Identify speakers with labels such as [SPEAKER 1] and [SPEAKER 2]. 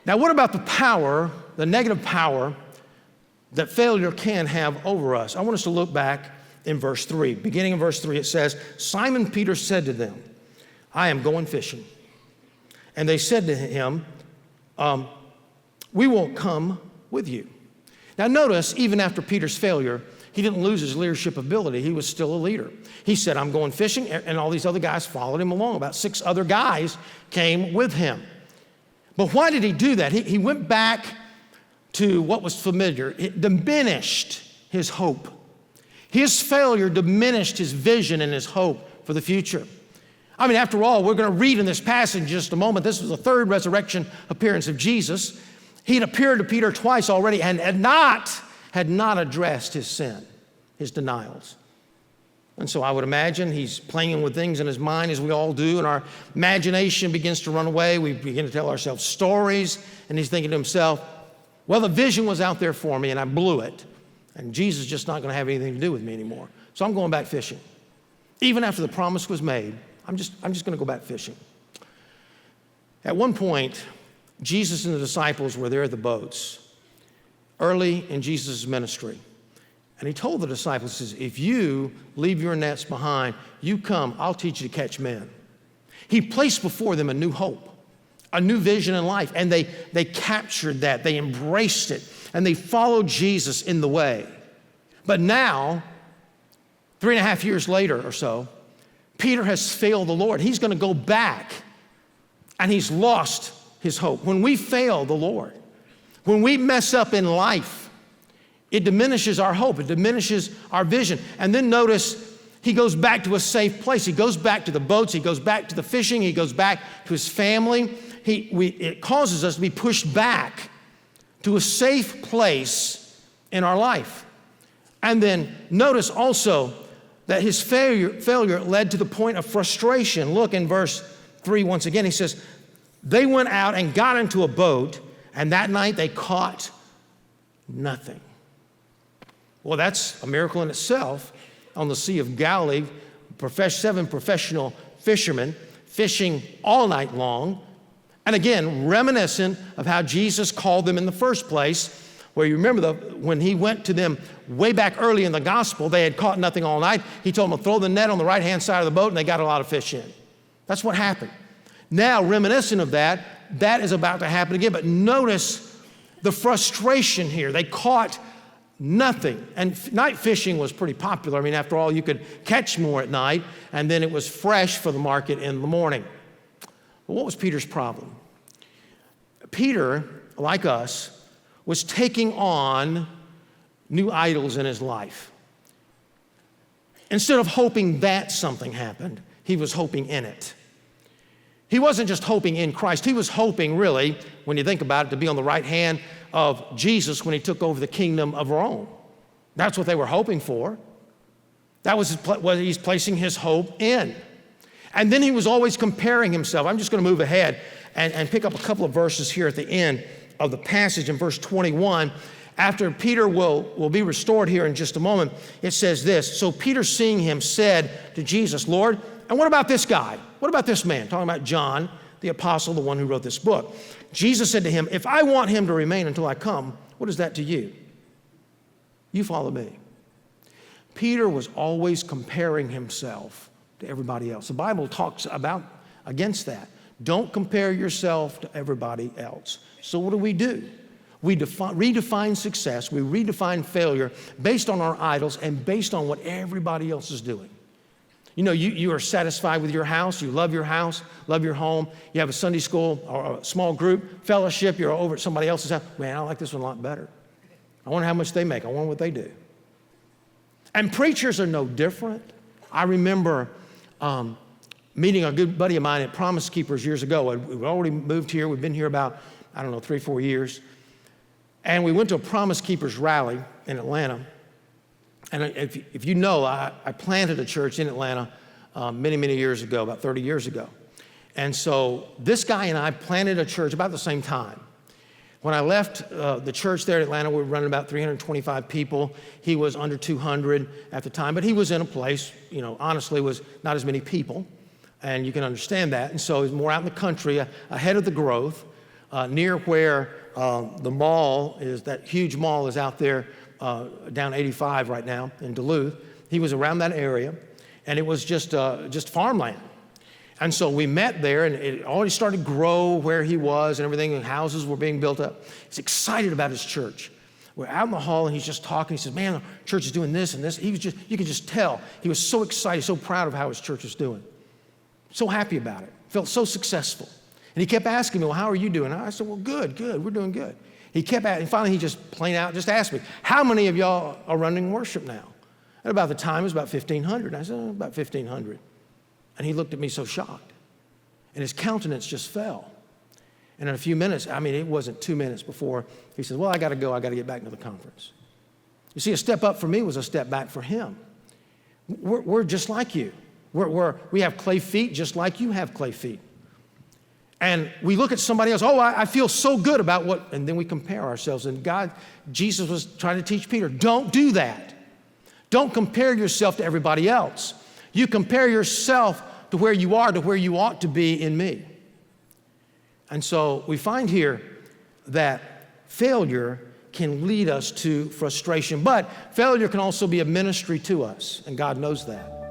[SPEAKER 1] Now, what about the power, the negative power that failure can have over us? I want us to look back in verse 3. Beginning in verse 3, it says, Simon Peter said to them, I am going fishing. And they said to him, we won't come with you. Now notice, even after Peter's failure, he didn't lose his leadership ability. He was still a leader. He said, I'm going fishing, and all these other guys followed him along. About 6 other guys came with him. But why did he do that? He went back to what was familiar. It diminished his hope. His failure diminished his vision and his hope for the future. I mean, after all, we're going to read in this passage in just a moment. This was the 3rd resurrection appearance of Jesus. He had appeared to Peter twice already and had not addressed his sin, his denials. And so I would imagine he's playing with things in his mind, as we all do, and our imagination begins to run away. We begin to tell ourselves stories, and he's thinking to himself, well, the vision was out there for me, and I blew it, and Jesus is just not going to have anything to do with me anymore. So I'm going back fishing. Even after the promise was made, I'm just going to go back fishing. At one point, Jesus and the disciples were there at the boats, early in Jesus' ministry. And he told the disciples, he says, if you leave your nets behind, you come, I'll teach you to catch men. He placed before them a new hope, a new vision in life, and they captured that, they embraced it, and they followed Jesus in the way. But now, 3.5 years later or so, Peter has failed the Lord. He's going to go back, and he's lost his hope. When we fail the Lord, when we mess up in life, it diminishes our hope. It diminishes our vision. And then notice, he goes back to a safe place. He goes back to the boats. He goes back to the fishing. He goes back to his family. It causes us to be pushed back to a safe place in our life. And then notice also that his failure led to the point of frustration. Look in verse 3 once again. He says, they went out and got into a boat, and that night they caught nothing. Well, that's a miracle in itself. On the Sea of Galilee, 7 professional fishermen fishing all night long. And again, reminiscent of how Jesus called them in the first place, where you remember when he went to them way back early in the gospel, they had caught nothing all night. He told them to throw the net on the right-hand side of the boat, and they got a lot of fish in. That's what happened. Now, reminiscent of that is about to happen again. But notice the frustration here. They caught nothing. And night fishing was pretty popular. I mean, after all, you could catch more at night, and then it was fresh for the market in the morning. But what was Peter's problem? Peter, like us, was taking on new idols in his life. Instead of hoping that something happened, he was hoping in it. He wasn't just hoping in Christ. He was hoping, really, when you think about it, to be on the right hand of Jesus when he took over the kingdom of Rome. That's what they were hoping for. That was what he's placing his hope in. And then he was always comparing himself. I'm just going to move ahead and pick up a couple of verses here at the end of the passage in verse 21. After Peter will be restored here in just a moment, it says this, so Peter, seeing him, said to Jesus, Lord, and what about this guy? What about this man? Talking about John, the apostle, the one who wrote this book. Jesus said to him, if I want him to remain until I come, what is that to you? You follow me. Peter was always comparing himself to everybody else. The Bible talks against that. Don't compare yourself to everybody else. So what do? We redefine success, we redefine failure based on our idols and based on what everybody else is doing. You know, you are satisfied with your house, you love your house, love your home, you have a Sunday school or a small group, fellowship, you're over at somebody else's house. Man, I like this one a lot better. I wonder how much they make, I wonder what they do. And preachers are no different. I remember meeting a good buddy of mine at Promise Keepers years ago. We'd already moved here, we've been here about, 3-4 years. And we went to a Promise Keepers rally in Atlanta. And if you know, I planted a church in Atlanta many, many years ago, about 30 years ago. And so this guy and I planted a church about the same time. When I left the church there in Atlanta, we were running about 325 people. He was under 200 at the time, but he was in a place, honestly, was not as many people. And you can understand that. And so he was more out in the country, ahead of the growth. near where the mall is, that huge mall is out there down 85 right now in Duluth. He was around that area, and it was just farmland. And so we met there, and it already started to grow where he was and everything, and houses were being built up. He's excited about his church. We're out in the hall, and he's just talking. He says, man, the church is doing this and this. You could just tell. He was so excited, so proud of how his church was doing. So happy about it. Felt so successful. And he kept asking me, well, how are you doing? I said, well, good, we're doing good. He kept asking, finally he just plain out just asked me, how many of y'all are running worship now? At about the time, it was about 1,500. I said, about 1,500. And he looked at me so shocked. And his countenance just fell. And in a few minutes, I mean, it wasn't 2 minutes before, he said, well, I got to go. I got to get back to the conference. You see, a step up for me was a step back for him. We're just like you. We have clay feet just like you have clay feet. And we look at somebody else, oh, I feel so good about what, and then we compare ourselves. And Jesus was trying to teach Peter, don't do that. Don't compare yourself to everybody else. You compare yourself to where you are, to where you ought to be in me. And so we find here that failure can lead us to frustration, but failure can also be a ministry to us, and God knows that.